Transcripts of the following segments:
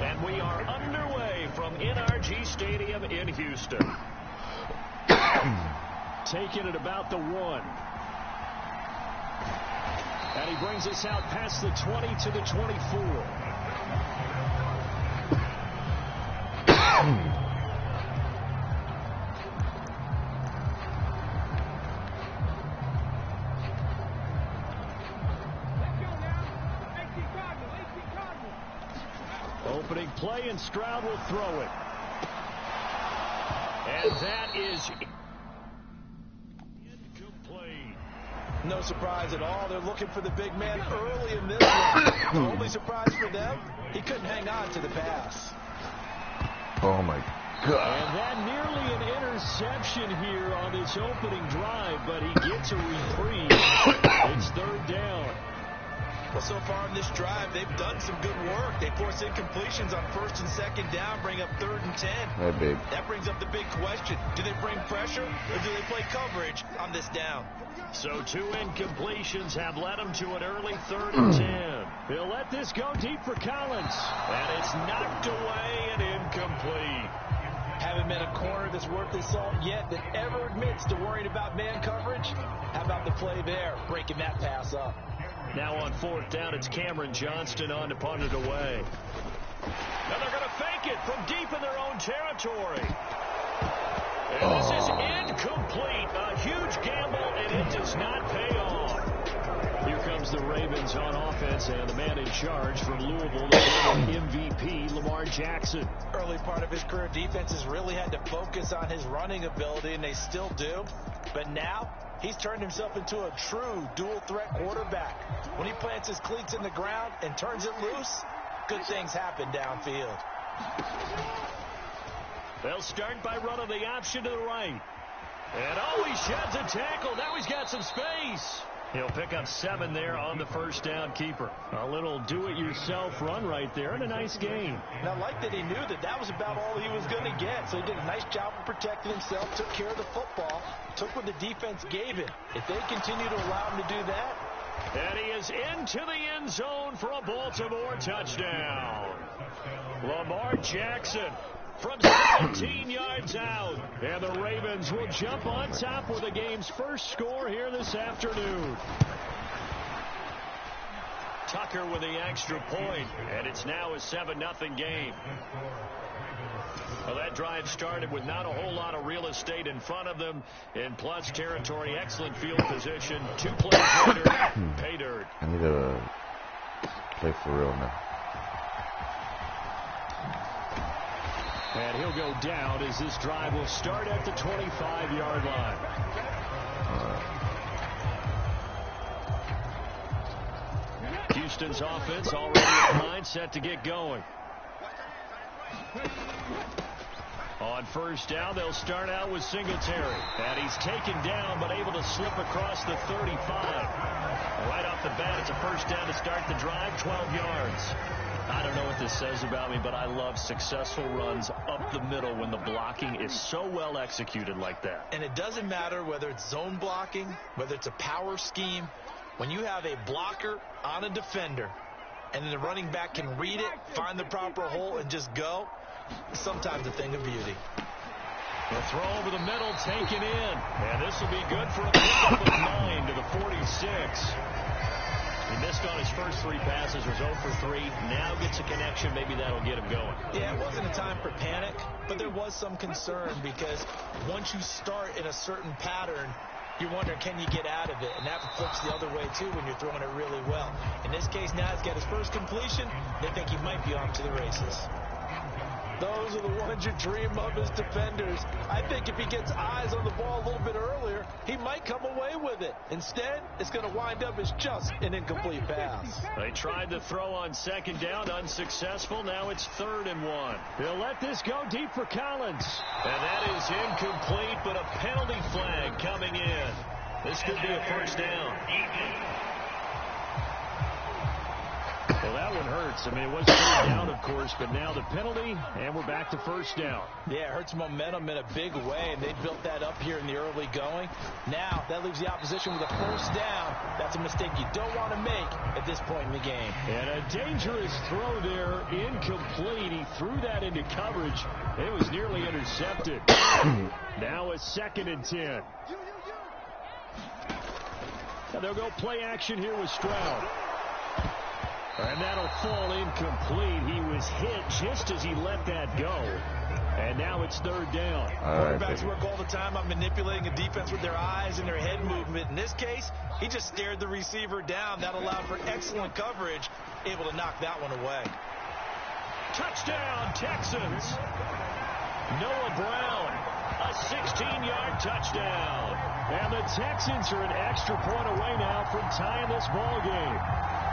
And we are underway from NRG Stadium in Houston. Taking it about the 1. And he brings us out past the 20 to the 24. Opening play, and Stroud will throw it. And that is incomplete. No surprise at all. They're looking for the big man early in this one. The only surprise for them, he couldn't hang on to the pass. Oh, my God. And that nearly an interception here on this opening drive, but he gets a reprieve. It's 3rd down. Well, so far in this drive, they've done some good work. They force incompletions on 1st and 2nd down, bring up 3rd and 10. That big. That brings up the big question. Do they bring pressure or do they play coverage on this down? So 2 incompletions have led him to an early 3rd and 10. He'll let this go deep for Collins. And it's knocked away and incomplete. Haven't met a corner that's worth his salt yet that ever admits to worrying about man coverage. How about the play there, breaking that pass up? Now on 4th down, it's Cameron Johnston on to punt it away. Now they're going to fake it from deep in their own territory. And this is incomplete. A huge gamble, and it does not pay off. Here comes the Ravens on offense, and the man in charge from Louisville, the MVP, Lamar Jackson. Early part of his career, defenses really had to focus on his running ability, and they still do. But now, he's turned himself into a true dual-threat quarterback. When he plants his cleats in the ground and turns it loose, good things happen downfield. They'll start by running the option to the right. And oh, he sheds a tackle. Now he's got some space. He'll pick up 7 there on the 1st down keeper. A little do-it-yourself run right there and a nice gain. And I like that he knew that that was about all he was going to get. So he did a nice job of protecting himself, took care of the football, took what the defense gave him. If they continue to allow him to do that. And he is into the end zone for a Baltimore touchdown. Lamar Jackson from 17 yards out. And the Ravens will jump on top with the game's first score here this afternoon. Tucker with the extra point, and it's now a 7-0 game. Well, that drive started with not a whole lot of real estate in front of them in plus territory. Excellent field position. 2 plays later, pay dirt. I need to play for real now. And he'll go down as this drive will start at the 25-yard line. Houston's offense already in line, set to get going. On 1st down, they'll start out with Singletary. And he's taken down, but able to slip across the 35. Right off the bat, it's a 1st down to start the drive, 12 yards. I don't know what this says about me, but I love successful runs up the middle when the blocking is so well executed like that. And it doesn't matter whether it's zone blocking, whether it's a power scheme. When you have a blocker on a defender, and then the running back can read it, find the proper hole, and just go, sometimes a thing of beauty. The throw over the middle, taken in. And this will be good for a pickup of 9 to the 46. He missed on his first 3 passes, was 0 for 3. Now gets a connection. Maybe that'll get him going. Yeah, it wasn't a time for panic, but there was some concern because once you start in a certain pattern, you're wondering, can you get out of it? And that flips the other way, too, when you're throwing it really well. In this case, now he's got his first completion. They think he might be off to the races. Those are the ones you dream of as defenders. I think if he gets eyes on the ball a little bit earlier, he might come away with it. Instead, it's going to wind up as just an incomplete pass. They tried to throw on 2nd down, unsuccessful. Now it's 3rd and 1. They'll let this go deep for Collins. And that is incomplete, but a penalty flag coming in. This could be a 1st down. Well, that one hurts. I mean, it was third down, of course, but now the penalty, and we're back to first down. Yeah, it hurts momentum in a big way, and they built that up here in the early going. Now, that leaves the opposition with a first down. That's a mistake you don't want to make at this point in the game. And a dangerous throw there, incomplete. He threw that into coverage. It was nearly intercepted. Now a 2nd and 10. Now they'll go play action here with Stroud. And that'll fall incomplete. He was hit just as he let that go. And now it's 3rd down. Quarterbacks work all the time on manipulating a defense with their eyes and their head movement. In this case, he just stared the receiver down. That allowed for excellent coverage, able to knock that one away. Touchdown, Texans. Noah Brown, a 16-yard touchdown. And the Texans are an extra point away now from tying this ball game.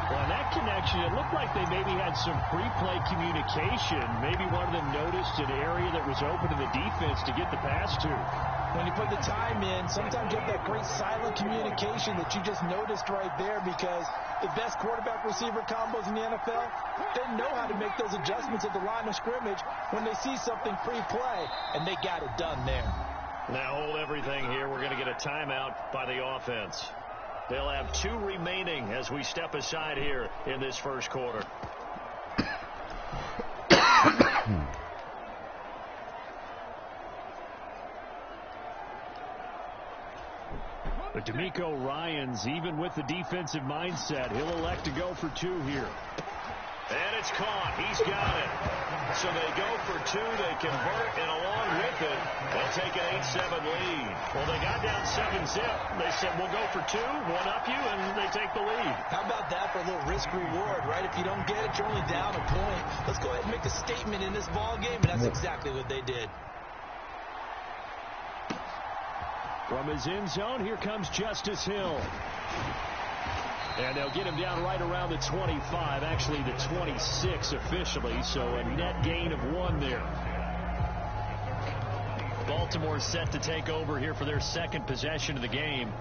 Well, in that connection, it looked like they maybe had some pre-play communication. Maybe one of them noticed an area that was open in the defense to get the pass to. When you put the time in, sometimes you have that great silent communication that you just noticed right there, because the best quarterback-receiver combos in the NFL, they know how to make those adjustments at the line of scrimmage when they see something pre-play, and they got it done there. Now hold everything here. We're going to get a timeout by the offense. They'll have 2 remaining as we step aside here in this first quarter. But DeMeco Ryans, even with the defensive mindset, he'll elect to go for 2 here. And it's caught. He's got it. So they go for 2. They convert, and along with it, they'll take an 8-7 lead. Well, they got down 7-zip. They said, we'll go for 2, one up you, and they take the lead. How about that for a little risk-reward, right? If you don't get it, you're only down a point. Let's go ahead and make a statement in this ball game, and that's exactly what they did. From his end zone, here comes Justice Hill. And they'll get him down right around the 25, actually the 26 officially, so a net gain of 1 there. Baltimore set to take over here for their 2nd possession of the game.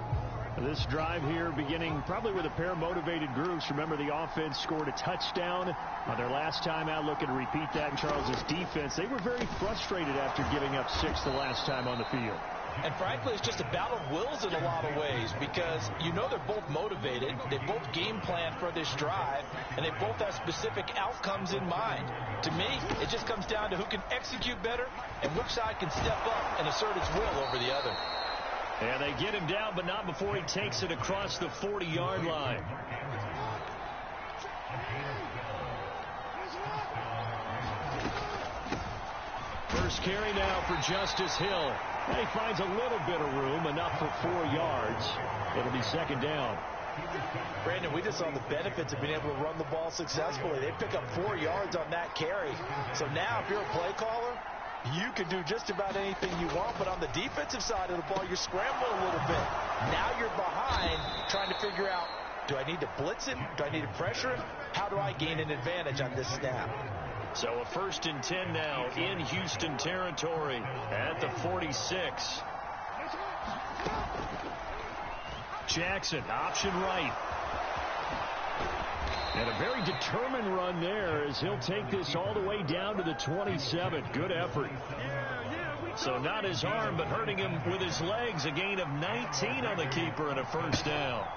This drive here beginning probably with a pair of motivated groups. Remember, the offense scored a touchdown on their last time out. Looking to repeat that in Charles's defense. They were very frustrated after giving up 6 the last time on the field. And frankly, it's just a battle of wills in a lot of ways, because you know they're both motivated, they both game plan for this drive, and they both have specific outcomes in mind. To me, it just comes down to who can execute better and which side can step up and assert its will over the other. And they get him down, but not before he takes it across the 40-yard line. First carry now for Justice Hill. And he finds a little bit of room, enough for 4 yards. It'll be 2nd down. Brandon, we just saw the benefits of being able to run the ball successfully. They pick up 4 yards on that carry. So now if you're a play caller, you can do just about anything you want. But on the defensive side of the ball, you're scrambling a little bit. Now you're behind trying to figure out, do I need to blitz him? Do I need to pressure him? How do I gain an advantage on this snap? So a 1st and 10 now in Houston territory at the 46. Jackson, option right. And a very determined run there as he'll take this all the way down to the 27. Good effort. So not his arm, but hurting him with his legs. A gain of 19 on the keeper and a 1st down.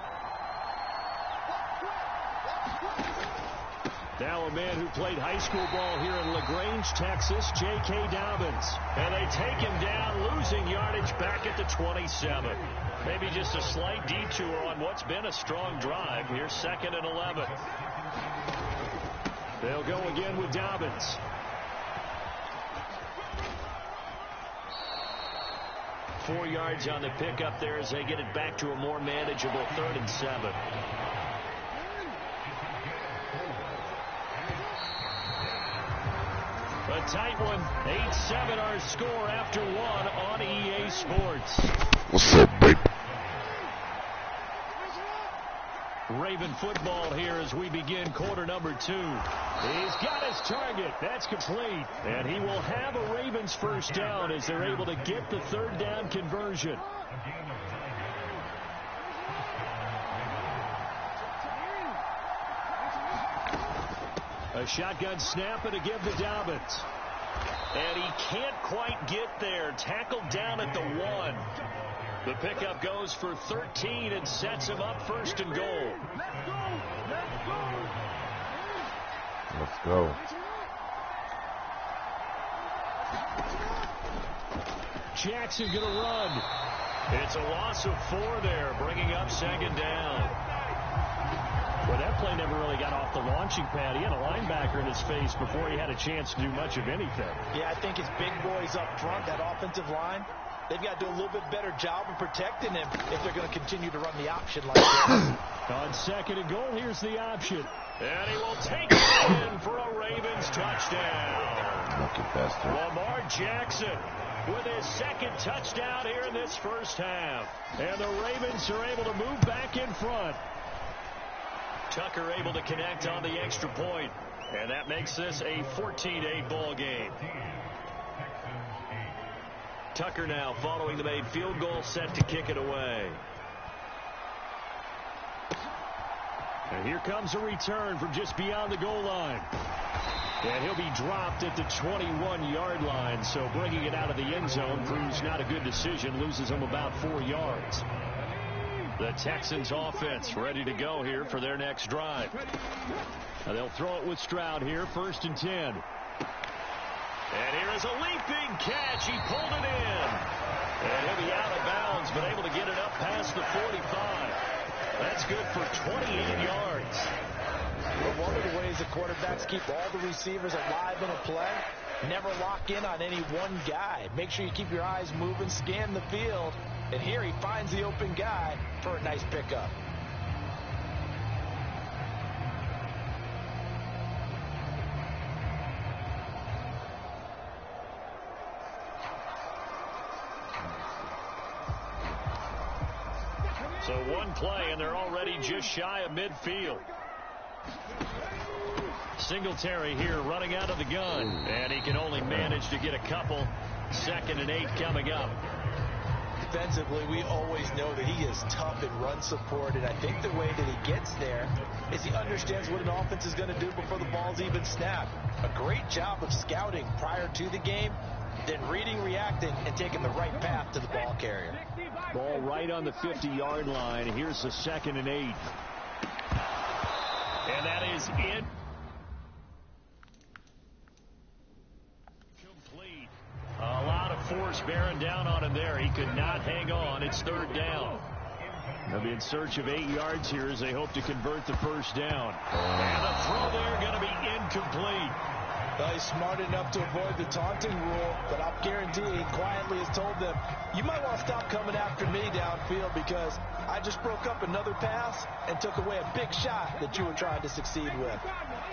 Now a man who played high school ball here in LaGrange, Texas, J.K. Dobbins. And they take him down, losing yardage back at the 27. Maybe just a slight detour on what's been a strong drive. Here's 2nd and 11. They'll go again with Dobbins. Four yards on the pickup there as they get it back to a more manageable 3rd and 7. A tight one. 8-7 our score after 1 on EA Sports. What's up, baby? Raven football here as we begin quarter number 2. He's got his target. That's complete. And he will have a Ravens 1st down as they're able to get the 3rd down conversion. A shotgun snap and a give to Dobbins. And he can't quite get there. Tackled down at the 1. The pickup goes for 13 and sets him up first and goal. Let's go. Jackson going to run. It's a loss of 4 there, bringing up second down. Well, that play never really got off the launching pad. He had a linebacker in his face before he had a chance to do much of anything. Yeah, I think his big boys up front, that offensive line, they've got to do a little bit better job of protecting him if they're going to continue to run the option like this. On second and goal, here's the option. And he will take it in for a Ravens touchdown. Lucky bastard. Lamar Jackson with his second touchdown here in this first half. And the Ravens are able to move back in front. Tucker able to connect on the extra point. And that makes this a 14-8 ball game. Tucker now following the made field goal, set to kick it away. And here comes a return from just beyond the goal line. And he'll be dropped at the 21-yard line. So bringing it out of the end zone proves not a good decision. Loses him about 4 yards. The Texans offense ready to go here for their next drive. Now they'll throw it with Stroud here, 1st and 10. And here is a leaping catch. He pulled it in. And he'll be out of bounds, but able to get it up past the 45. That's good for 28 yards. Well, one of the ways the quarterbacks keep all the receivers alive in a play, never lock in on any one guy. Make sure you keep your eyes moving, scan the field. And here he finds the open guy for a nice pickup. So one play, and they're already just shy of midfield. Singletary here running out of the gun. And he can only manage to get a couple. 2nd and 8 coming up. Defensively, we always know that he is tough in run support, and I think the way that he gets there is he understands what an offense is going to do before the ball's even snapped. A great job of scouting prior to the game, then reading, reacting, and taking the right path to the ball carrier. Ball right on the 50-yard line. Here's the 2nd and 8. And that is it. Complete. A lot of force bearing down on him there. He could not hang on. It's 3rd down. They'll be in search of 8 yards here as they hope to convert the first down. And the throw there going to be incomplete. Well, he's smart enough to avoid the taunting rule, but I'll guarantee he quietly has told them, you might want to stop coming after me downfield because I just broke up another pass and took away a big shot that you were trying to succeed with.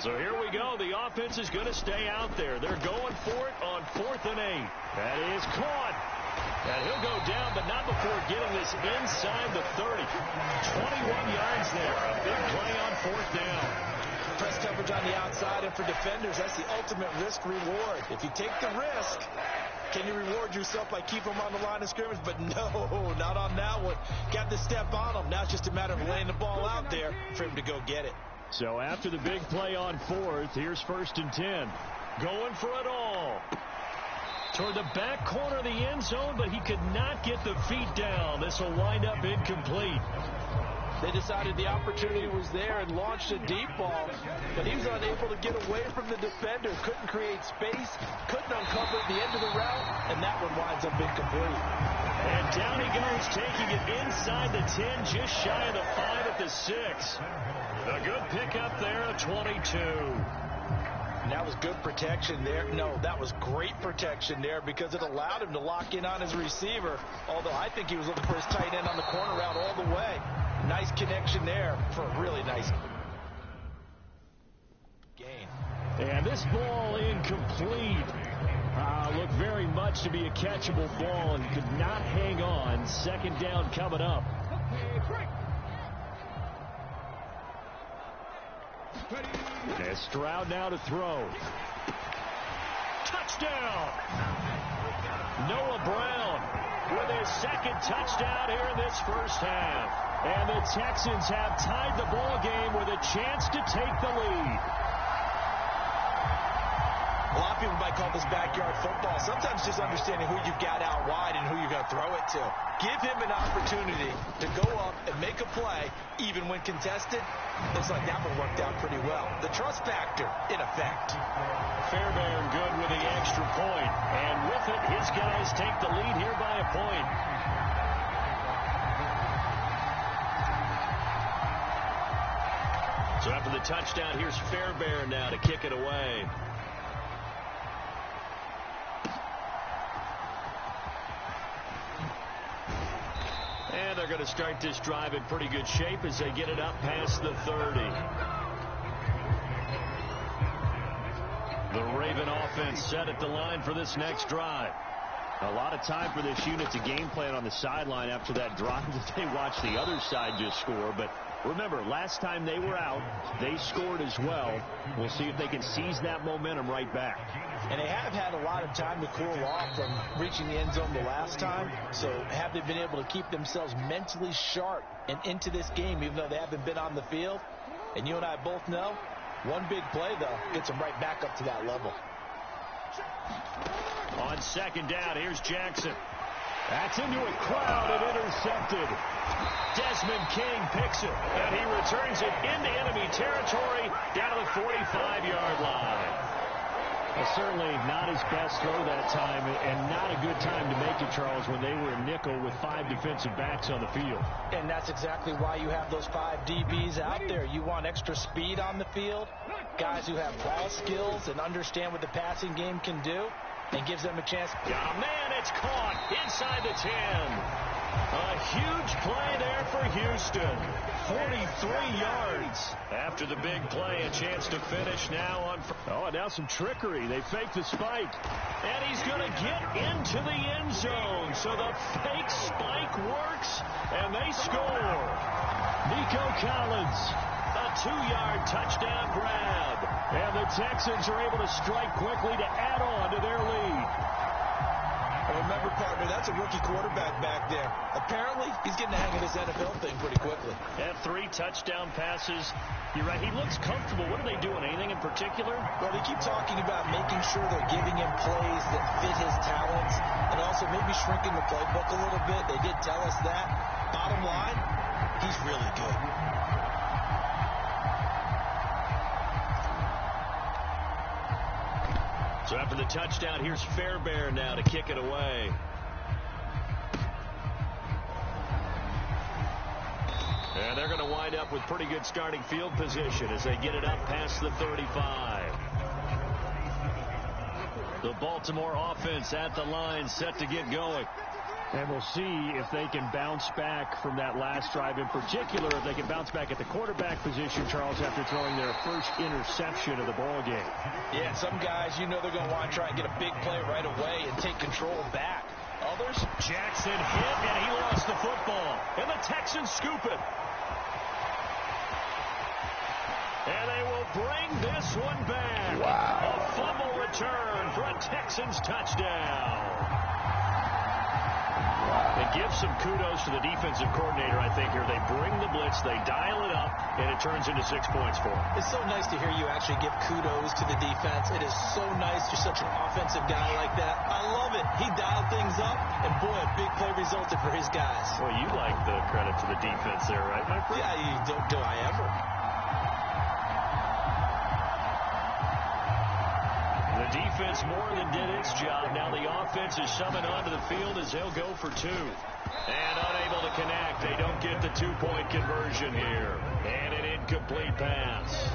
So here we go. The offense is going to stay out there. They're going for it on 4th and 8. That is caught. And he'll go down, but not before getting this inside the 30. 21 yards there. A big play on 4th down. Press coverage on the outside, and for defenders, that's the ultimate risk-reward. If you take the risk, can you reward yourself by keeping them on the line of scrimmage? But no, not on that one. Got to step on them. Now it's just a matter of laying the ball out there for him to go get it. So after the big play on 4th, here's 1st and 10. Going for it all. Toward the back corner of the end zone, but he could not get the feet down. This will wind up incomplete. They decided the opportunity was there and launched a deep ball, but he was unable to get away from the defender. Couldn't create space, couldn't uncover the end of the route, and that one winds up incomplete. And down he goes, taking it inside the 10, just shy of the 5 at the 6. A good pickup there at 22. And that was good protection there. No, that was great protection there because it allowed him to lock in on his receiver, although I think he was looking for his tight end on the corner route all the way. Nice connection there for a really nice gain. And this ball incomplete. Looked very much to be a catchable ball and could not hang on. 2nd down coming up. And Stroud now to throw. Touchdown! Noah Brown with his 2nd touchdown here in this first half. And the Texans have tied the ball game with a chance to take the lead. lot of people might call this backyard football. Sometimes just understanding who you've got out wide and who you're going to throw it to. Give him an opportunity to go up and make a play, even when contested. Looks like that one worked out pretty well. The trust factor, in effect. Fairbairn good with the extra point. And with it, his guys take the lead here by a point. So after the touchdown, here's Fairbairn now to kick it away. And they're going to start this drive in pretty good shape as they get it up past the 30. The Raven offense set at the line for this next drive. A lot of time for this unit to game plan on the sideline after that drive that they watched the other side just score. But remember, last time they were out, they scored as well. We'll see if they can seize that momentum right back. And they have had a lot of time to cool off from reaching the end zone the last time. So have they been able to keep themselves mentally sharp and into this game, even though they haven't been on the field? And you and I both know, one big play, though, gets them right back up to that level. On second down, here's Jackson. That's into a crowd and intercepted. Desmond King picks it, and he returns it into enemy territory down to the 45-yard line. Well, certainly not his best throw that time, and not a good time to make it, Charles, when they were in nickel with 5 defensive backs on the field. And that's exactly why you have those 5 DBs out there. You want extra speed on the field, guys who have ball skills and understand what the passing game can do, and gives them a chance. Got a man, it's caught inside the 10. A huge play there for Houston. 43 yards. After the big play, a chance to finish now on... Oh, and now some trickery. They fake the spike. And he's going to get into the end zone. So the fake spike works, and they score. Nico Collins, a 2-yard touchdown grab. And the Texans are able to strike quickly to add on to their lead. Remember, partner, that's a rookie quarterback back there. Apparently, he's getting the hang of this NFL thing pretty quickly. Had 3 touchdown passes. You're right, he looks comfortable. What are they doing? Anything in particular? Well, they keep talking about making sure they're giving him plays that fit his talents and also maybe shrinking the playbook a little bit. They did tell us that. Bottom line, he's really good. So after the touchdown, here's Fairbairn now to kick it away. And they're going to wind up with pretty good starting field position as they get it up past the 35. The Baltimore offense at the line, set to get going. And we'll see if they can bounce back from that last drive in particular, if they can bounce back at the quarterback position, Charles, after throwing their first interception of the ball game. Yeah, some guys, you know they're going to want to try and get a big play right away and take control back. Others, Jackson hit, and he lost the football. And the Texans scoop it. And they will bring this one back. Wow. A fumble return for a Texans touchdown. It gives some kudos to the defensive coordinator, I think, here. They bring the blitz, they dial it up, and it turns into 6 points for them. It's so nice to hear you actually give kudos to the defense. It is so nice. You're such an offensive guy like that. I love it. He dialed things up, and boy, a big play resulted for his guys. Well, you like the credit to the defense there, right, my friend? Yeah, do I ever? The defense more than did its job. Now the offense is summoned onto the field as they'll go for 2. And unable to connect. They don't get the 2-point conversion here. And an incomplete pass.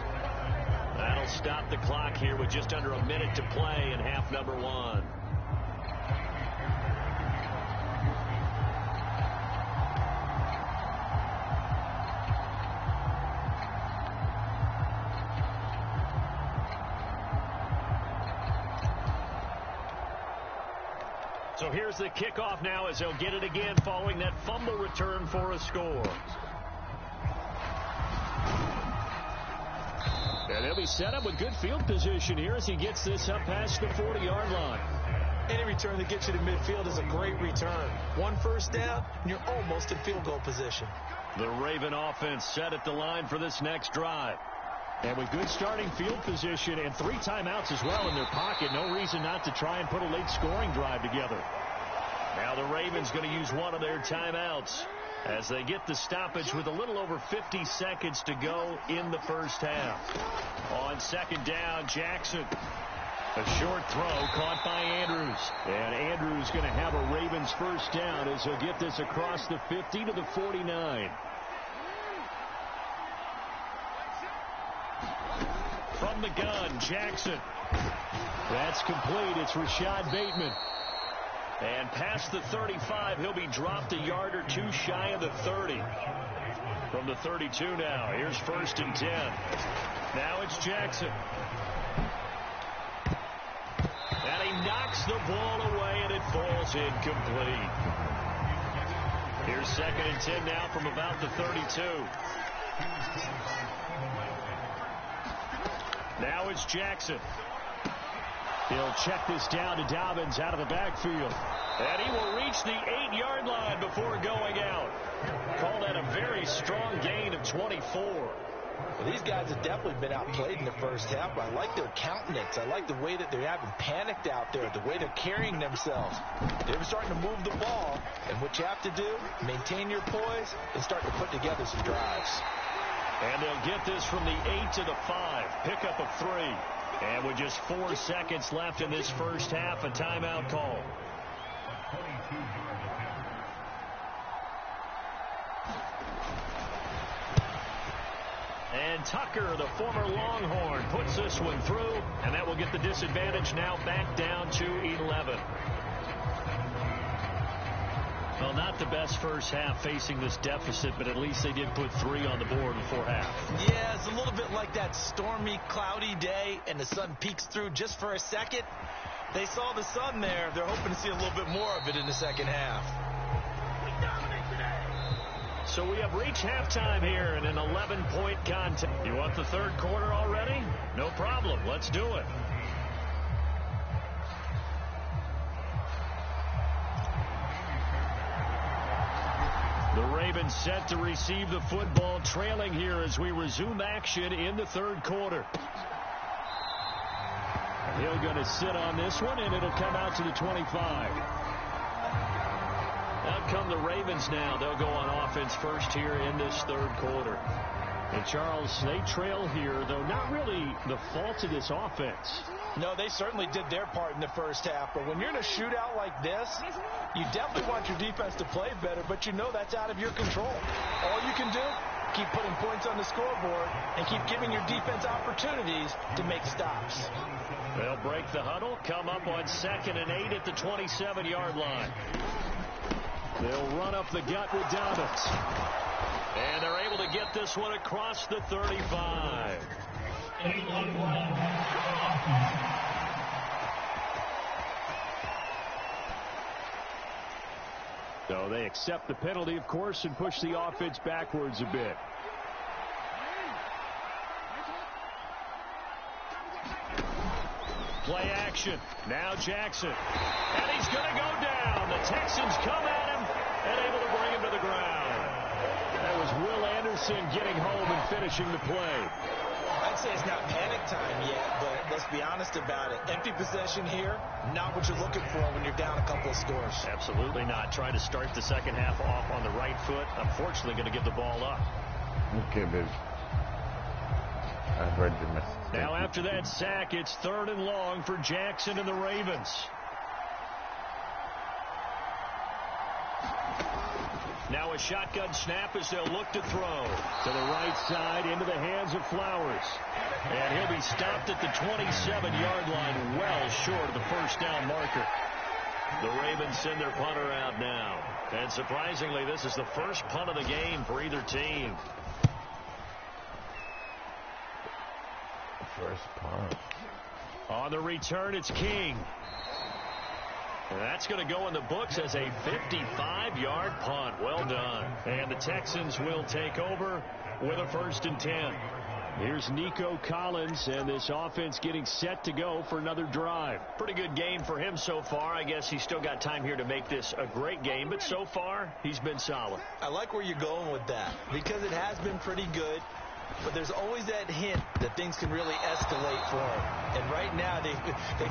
That'll stop the clock here with just under a minute to play in half number 1. So here's the kickoff now as they'll get it again following that fumble return for a score. And they'll be set up with good field position here as he gets this up past the 40-yard line. Any return that gets you to midfield is a great return. 1 first down, and you're almost in field goal position. The Raven offense set at the line for this next drive. And with good starting field position and 3 timeouts as well in their pocket, no reason not to try and put a late scoring drive together. Now the Ravens going to use one of their timeouts as they get the stoppage with a little over 50 seconds to go in the first half. On second down, Jackson. A short throw caught by Andrews. And Andrews going to have a Ravens first down as he'll get this across the 50 to the 49. From the gun, Jackson. That's complete. It's Rashad Bateman. And past the 35, he'll be dropped a yard or 2 shy of the 30. From the 32 now, here's 1st and 10. Now it's Jackson. And he knocks the ball away, and it falls incomplete. Here's 2nd and 10 now from about the 32. Now it's Jackson. He'll check this down to Dobbins out of the backfield. And he will reach the 8-yard line before going out. Call that a very strong gain of 24. Well, these guys have definitely been outplayed in the first half, but I like their countenance. I like the way that they're having panicked out there, the way they're carrying themselves. They're starting to move the ball, and what you have to do, maintain your poise and start to put together some drives. And they'll get this from the 8 to the 5. Pickup of 3. And with just 4 seconds left in this first half, a timeout call. And Tucker, the former Longhorn, puts this one through, and that will get the disadvantage now back down to 11. Well, not the best first half facing this deficit, but at least they did put 3 on the board before half. Yeah, it's a little bit like that stormy, cloudy day, and the sun peeks through just for a second. They saw the sun there. They're hoping to see a little bit more of it in the second half. So we have reached halftime here in an 11-point contest. You want the third quarter already? No problem. Let's do it. The Ravens set to receive the football, trailing here as we resume action in the third quarter. He'll going to sit on this one, and it'll come out to the 25. Out come the Ravens now. They'll go on offense first here in this third quarter. And Charles, they trail here, though not really the fault of this offense. No, they certainly did their part in the first half. But when you're in a shootout like this, you definitely want your defense to play better, but you know that's out of your control. All you can do, keep putting points on the scoreboard and keep giving your defense opportunities to make stops. They'll break the huddle, come up on 2nd and 8 at the 27-yard line. They'll run up the gut with Dobbins. And they're able to get this one across the 35. So they accept the penalty, of course, and push the offense backwards a bit. Play action. Now Jackson. And he's going to go down. The Texans come at him and able to bring him to the ground. That was Will Anderson getting home and finishing the play. I'd say it's not panic time yet, but let's be honest about it. Empty possession here, not what you're looking for when you're down a couple of scores. Absolutely not. Trying to start the second half off on the right foot. Unfortunately, going to give the ball up. Okay, baby. I heard the message. Now after that sack, it's 3rd and long for Jackson and the Ravens. Now a shotgun snap as they'll look to throw. To the right side into the hands of Flowers. And he'll be stopped at the 27-yard line, well short of the first down marker. The Ravens send their punter out now. And surprisingly, this is the first punt of the game for either team. First punt. On the return, it's King. And that's going to go in the books as a 55-yard punt. Well done. And the Texans will take over with a 1st and 10. Here's Nico Collins, and this offense getting set to go for another drive. Pretty good game for him so far. I guess he's still got time here to make this a great game, but so far, he's been solid. I like where you're going with that because it has been pretty good. but there's always that hint that things can really escalate for him. And right now, they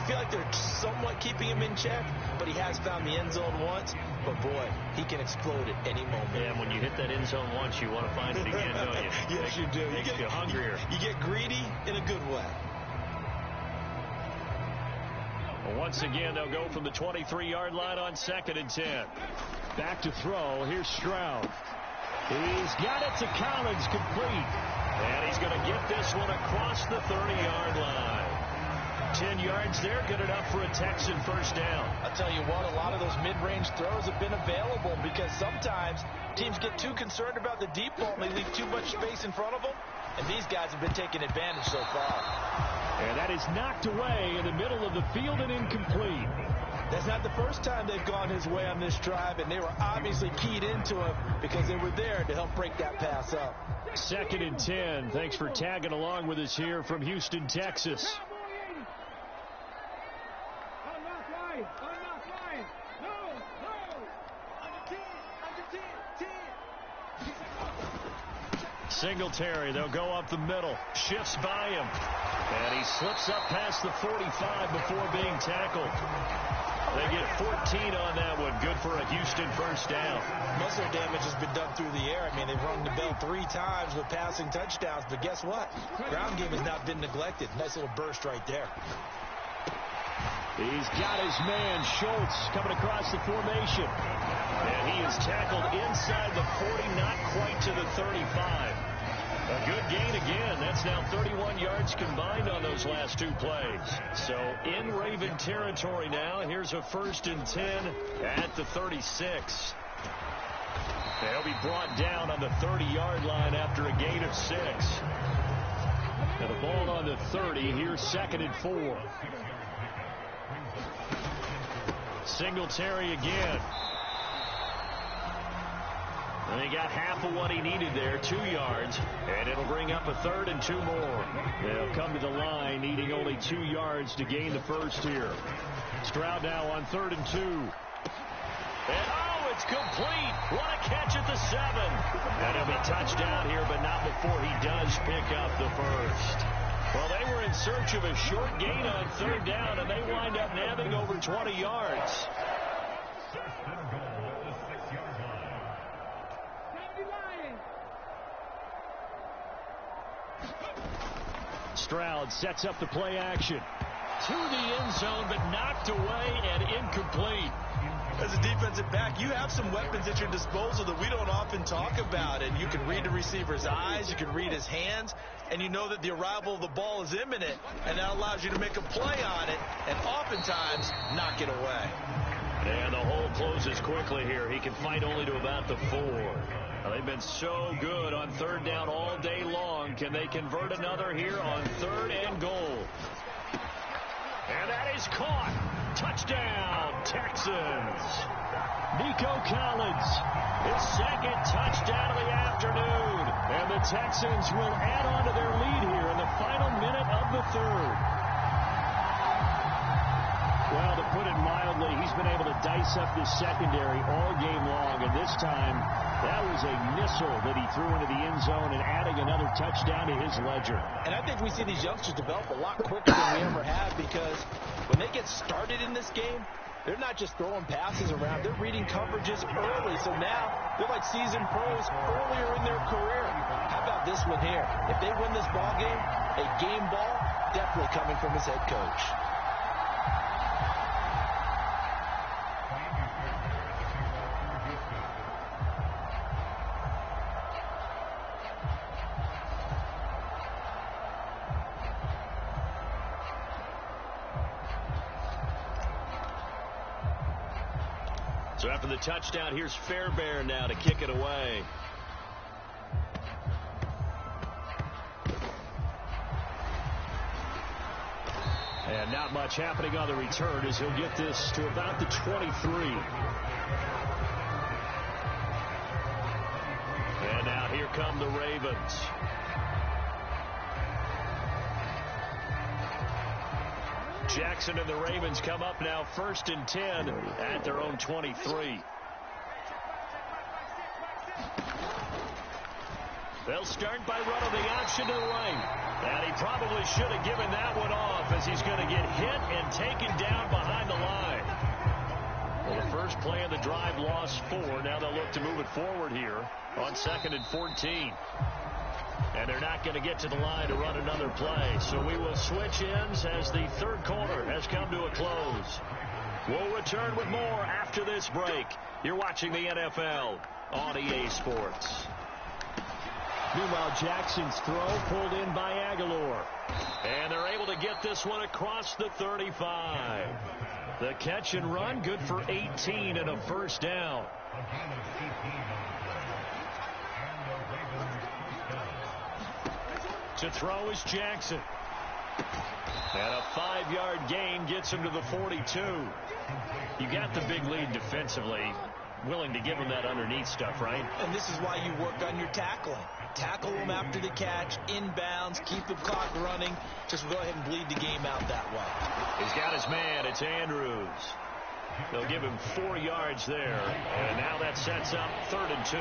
feel like they're somewhat keeping him in check, but he has found the end zone once. But, boy, he can explode at any moment. Yeah, and when you hit that end zone once, you want to find it again, don't you? Yes, you do. You get hungrier. You get greedy in a good way. Well, once again, they'll go from the 23-yard line on 2nd and 10. Back to throw. Here's Stroud. He's got it to Collins, complete. And he's going to get this one across the 30-yard line. 10 yards there, good enough for a Texan first down. I'll tell you what, a lot of those mid-range throws have been available because sometimes teams get too concerned about the deep ball and they leave too much space in front of them. And these guys have been taking advantage so far. And that is knocked away in the middle of the field and incomplete. That's not the first time they've gone his way on this drive, and they were obviously keyed into him because they were there to help break that pass up. 2nd and 10. Thanks for tagging along with us here from Houston, Texas. Singletary, they'll go up the middle. Shifts by him. And he slips up past the 45 before being tackled. They get 14 on that one. Good for a Houston first down. Most of their damage has been done through the air. I mean, they've rung the bell 3 times with passing touchdowns. But guess what? Ground game has not been neglected. Nice little burst right there. He's got his man, Schultz, coming across the formation. And he is tackled inside the 40, not quite to the 35. A good gain again. That's now 31 yards combined on those last 2 plays. So in Raven territory now. Here's a 1st and 10 at the 36. They'll be brought down on the 30-yard line after a gain of 6. And the ball on the 30. Here's 2nd and 4. Singletary again. And he got half of what he needed there, 2 yards, and it'll bring up a 3rd and 2 more. They'll come to the line, needing only 2 yards to gain the first here. Stroud now on 3rd and 2. And oh, it's complete. What a catch at the 7. And he'll be touchdown here, but not before he does pick up the first. Well, they were in search of a short gain on 3rd down, and they wind up nabbing over 20 yards. Stroud sets up the play action. To the end zone, but knocked away and incomplete. As a defensive back, you have some weapons at your disposal that we don't often talk about. And you can read the receiver's eyes, you can read his hands, and you know that the arrival of the ball is imminent. And that allows you to make a play on it and oftentimes knock it away. And the hole closes quickly here. He can fight only to about the 4. Now, they've been so good on 3rd down all day long. Can they convert another here on 3rd and goal? And that is caught. Touchdown, Texans. Nico Collins, his 2nd touchdown of the afternoon. And the Texans will add on to their lead here in the final minute of the 3rd. Well, to put it mildly, he's been able to dice up this secondary all game long. And this time, that was a missile that he threw into the end zone and adding another touchdown to his ledger. And I think we see these youngsters develop a lot quicker than we ever have because when they get started in this game, they're not just throwing passes around. They're reading coverages early. So now they're like seasoned pros earlier in their career. How about this one here? If they win this ball game, a game ball definitely coming from his head coach. So after the touchdown, here's Fairbairn now to kick it away. And not much happening on the return as he'll get this to about the 23. And now here come the Ravens. Jackson and the Ravens come up now 1st and 10 at their own 23. They'll start by running the option to the right. And he probably should have given that one off as he's going to get hit and taken down behind the line. Well, the first play of the drive lost 4. Now they'll look to move it forward here on 2nd and 14. And they're not going to get to the line to run another play. So we will switch ends as the third quarter has come to a close. We'll return with more after this break. You're watching the NFL on EA Sports. Meanwhile, Jackson's throw pulled in by Aguilar. And they're able to get this one across the 35. The catch and run, good for 18 and a first down. To throw is Jackson. And a 5-yard gain gets him to the 42. You got the big lead defensively. Willing to give him that underneath stuff, right? And this is why you work on your tackling. Tackle him after the catch, inbounds, keep the clock running. Just go ahead and bleed the game out that way. He's got his man. It's Andrews. They'll give him 4 yards there. And now that sets up 3rd and 2.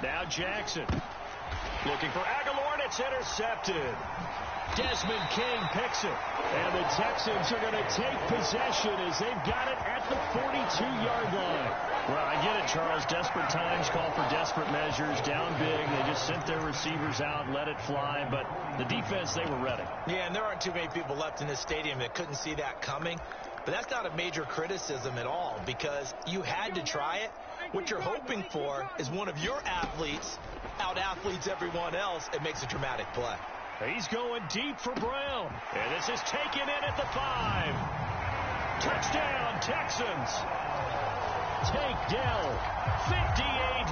Now Jackson. Looking for Aguilar, and it's intercepted. Desmond King picks it. And the Texans are going to take possession as they've got it at the 42-yard line. Well, I get it, Charles. Desperate times call for desperate measures. Down big. They just sent their receivers out, let it fly. But the defense, they were ready. Yeah, and there aren't too many people left in this stadium that couldn't see that coming. But that's not a major criticism at all because you had to try it. What you're hoping for is one of your athletes out-athletes everyone else and makes a dramatic play. He's going deep for Brown. And this is taken in at the 5. Touchdown, Texans. Tank Dell, 58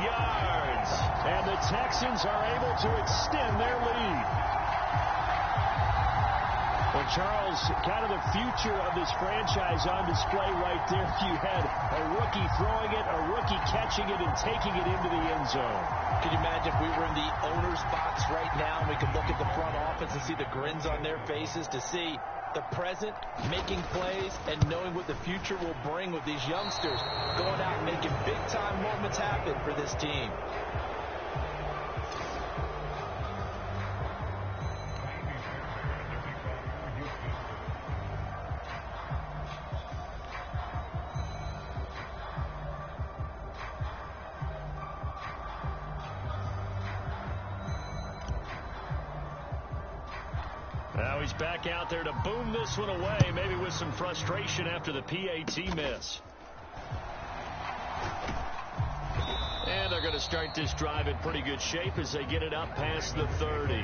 yards. And the Texans are able to extend their lead. Well, Charles, kind of the future of this franchise on display right there. You had a rookie throwing it, a rookie catching it, and taking it into the end zone. Could you imagine if we were in the owner's box right now and we could look at the front office and see the grins on their faces, to see the present making plays and knowing what the future will bring with these youngsters going out and making big-time moments happen for this team. Now he's back out there to boom this one away, maybe with some frustration after the PAT miss. And they're going to start this drive in pretty good shape as they get it up past the 30.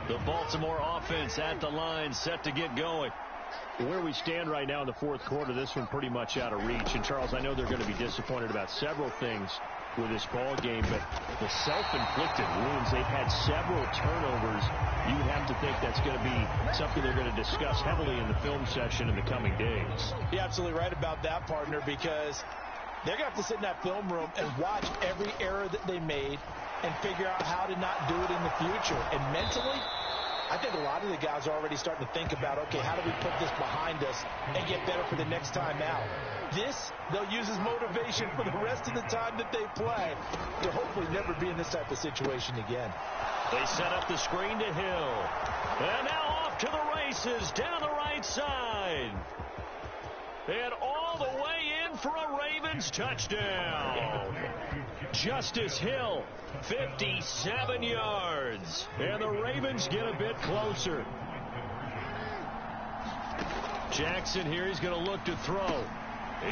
The Baltimore offense at the line, set to get going. Where we stand right now in the fourth quarter, this one pretty much out of reach. And, Charles, I know they're going to be disappointed about several things with this ball game, but the self-inflicted wounds, they've had several turnovers. You would have to think that's going to be something they're going to discuss heavily in the film session in the coming days. You're absolutely right about that, partner, because they're going to have to sit in that film room and watch every error that they made and figure out how to not do it in the future. And mentally, I think a lot of the guys are already starting to think about, okay, how do we put this behind us and get better for the next time out? This, they'll use as motivation for the rest of the time that they play to hopefully never be in this type of situation again. They set up the screen to Hill. And now off to the races down the right side. And all the way in for a Ravens touchdown. Justice Hill, 57 yards. And the Ravens get a bit closer. Jackson here, he's going to look to throw.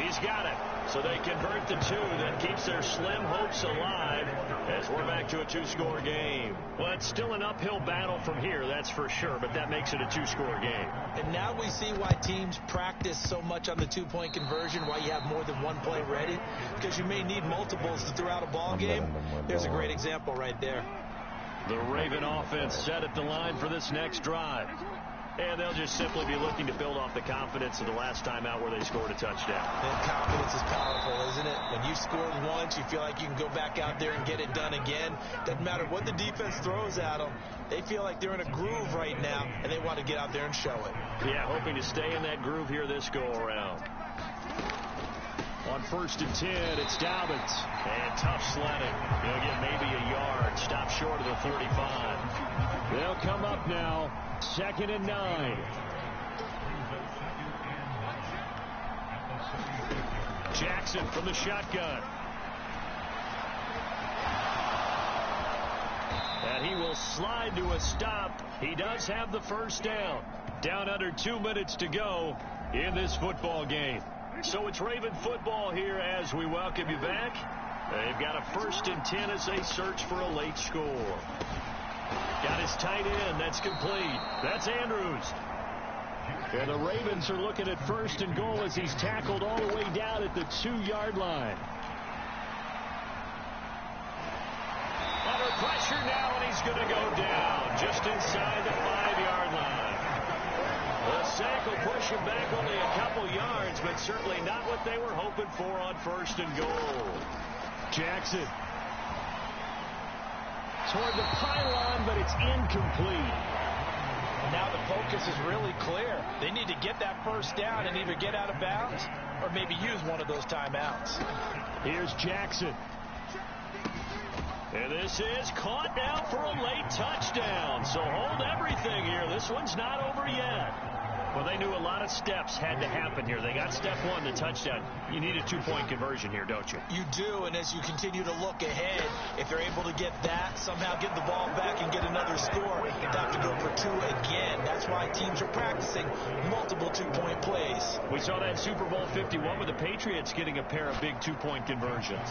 He's got it. So they convert the 2. That keeps their slim hopes alive as we're back to a 2-score game. Well, it's still an uphill battle from here, that's for sure, but that makes it a 2-score game. And now we see why teams practice so much on the 2-point conversion, why you have more than one play ready, because you may need multiples to throw out a ball game. There's a great example right there. The Raven offense set at the line for this next drive. And they'll just simply be looking to build off the confidence of the last time out where they scored a touchdown. And confidence is powerful, isn't it? When you've scored once, you feel like you can go back out there and get it done again. Doesn't matter what the defense throws at them. They feel like they're in a groove right now, and they want to get out there and show it. Yeah, hoping to stay in that groove here this go-around. On 1st and 10, it's Dobbins. And tough sledding. He'll get maybe a yard. Stop short of the 35. They'll come up now. 2nd and 9. Jackson from the shotgun. And he will slide to a stop. He does have the first down. Down under 2 minutes to go in this football game. So it's Raven football here as we welcome you back. They've got a 1st and 10 as they search for a late score. Got his tight end. That's complete. That's Andrews. And the Ravens are looking at 1st and goal as he's tackled all the way down at the 2-yard line. Under pressure now, and he's going to go down just inside the 5-yard line. The sack will push him back only a couple yards, but certainly not what they were hoping for on 1st and goal. Jackson toward the pylon, but it's incomplete. Now the focus is really clear. They need to get that first down and either get out of bounds or maybe use one of those timeouts. Here's Jackson. And this is caught now for a late touchdown. So hold everything here. This one's not over yet. Well, they knew a lot of steps had to happen here. They got step 1, the touchdown. You need a 2-point conversion here, don't you? You do, and as you continue to look ahead, if they're able to get that, somehow get the ball back and get another score, they have to go for 2 again. That's why teams are practicing multiple 2-point plays. We saw that Super Bowl 51 with the Patriots getting a pair of big 2-point conversions.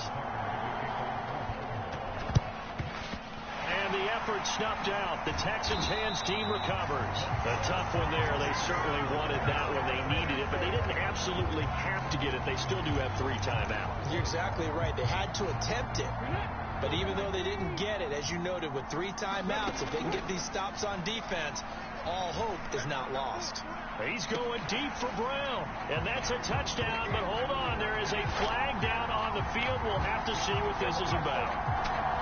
And the effort snuffed out. The Texans' hands team recovers. A tough one there. They certainly wanted that one. They needed it, but they didn't absolutely have to get it. They still do have 3 timeouts. You're exactly right. They had to attempt it. But even though they didn't get it, as you noted, with 3 timeouts, if they can get these stops on defense, all hope is not lost. He's going deep for Brown, and that's a touchdown. But hold on, there is a flag down on the field. We'll have to see what this is about.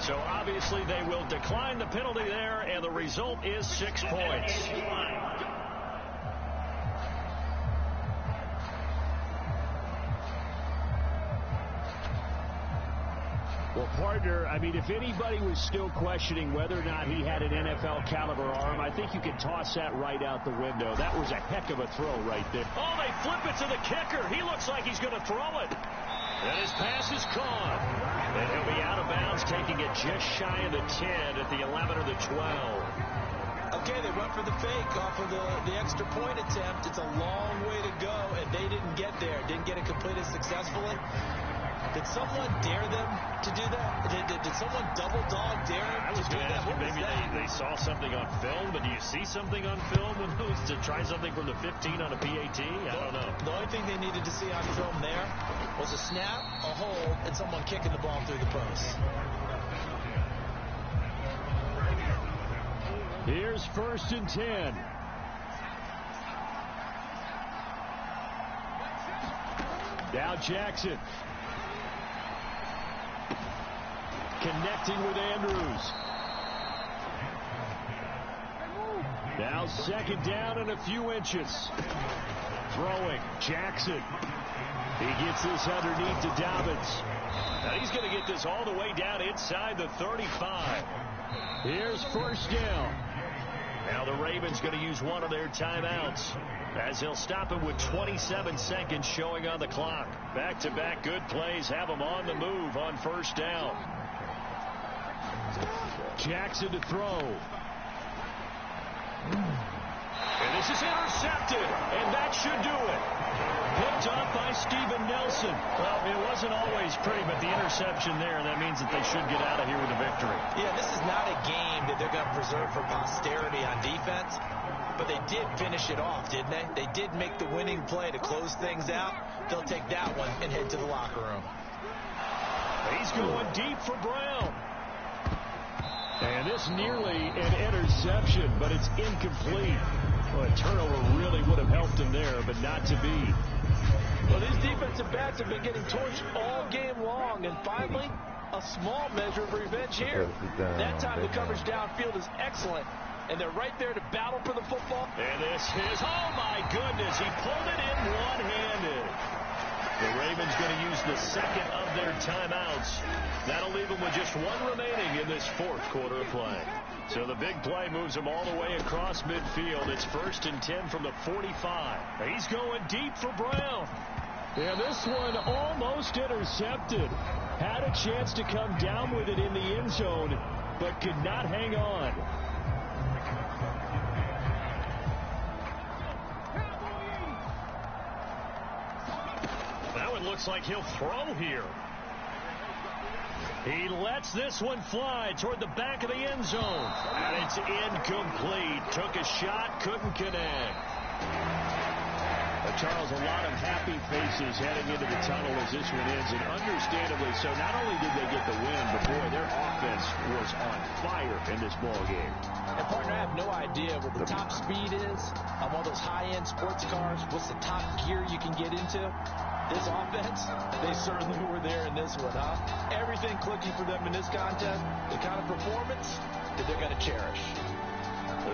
So obviously they will decline the penalty there, and the result is 6 points. Well, partner, I mean, if anybody was still questioning whether or not he had an NFL-caliber arm, I think you can toss that right out the window. That was a heck of a throw right there. Oh, they flip it to the kicker. He looks like he's going to throw it. And his pass is caught. And he'll be out of bounds, taking it just shy of the 10 at the 11 or the 12. Okay, they went for the fake off of the extra point attempt. It's a long way to go, and they didn't get there. Didn't get it completed successfully. Did someone dare them to do that? Did someone double dog dare them to do that? Maybe they saw something on film, but do you see something on film when it was to try something from the 15 on a PAT? I don't know. The only thing they needed to see on film there was a snap, a hold, and someone kicking the ball through the post. Here's 1st and 10. Now Jackson. Connecting with Andrews. Now 2nd down and a few inches. Throwing. Jackson. He gets this underneath to Dobbins. Now he's going to get this all the way down inside the 35. Here's 1st down. Now the Ravens going to use one of their timeouts as he'll stop it with 27 seconds showing on the clock. Back-to-back good plays have them on the move on 1st down. Jackson to throw. And this is intercepted, and that should do it. Picked off by Steven Nelson. Well, it wasn't always pretty, but the interception there, that means that they should get out of here with a victory. Yeah, this is not a game that they're going to preserve for posterity on defense. but they did finish it off, didn't they? They did make the winning play to close things out. They'll take that one and head to the locker room. He's going deep for Brown. And this nearly an interception, but it's incomplete. Well, a turnover really would have helped him there, but not to be. Well, these defensive backs have been getting torched all game long, and finally, a small measure of revenge here. That time the coverage downfield is excellent, and they're right there to battle for the football. And this is, oh my goodness, he pulled it in one-handed. The Ravens going to use the second of their timeouts. That'll leave them with just one remaining in this fourth quarter of play. So the big play moves them all the way across midfield. It's 1st and 10 from the 45. He's going deep for Brown. Yeah, this one almost intercepted. Had a chance to come down with it in the end zone, but could not hang on. Now it looks like he'll throw here. He lets this one fly toward the back of the end zone. And it's incomplete. Took a shot, couldn't connect. Charles, a lot of happy faces heading into the tunnel as this one ends, and understandably so. Not only did they get the win, but boy, their offense was on fire in this ball game. And partner, I have no idea what the top speed is on one of those high-end sports cars. What's the top gear you can get into? This offense, they certainly were there in this one, huh? Everything clicking for them in this contest, the kind of performance that they're going to cherish.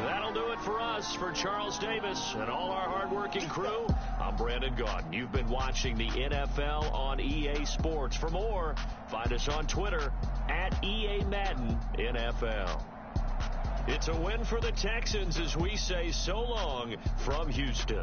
That'll do it for us. For Charles Davis and all our hard-working crew, I'm Brandon Gaudin. You've been watching the NFL on EA Sports. For more, find us on Twitter at EA Madden NFL. It's a win for the Texans as we say so long from Houston.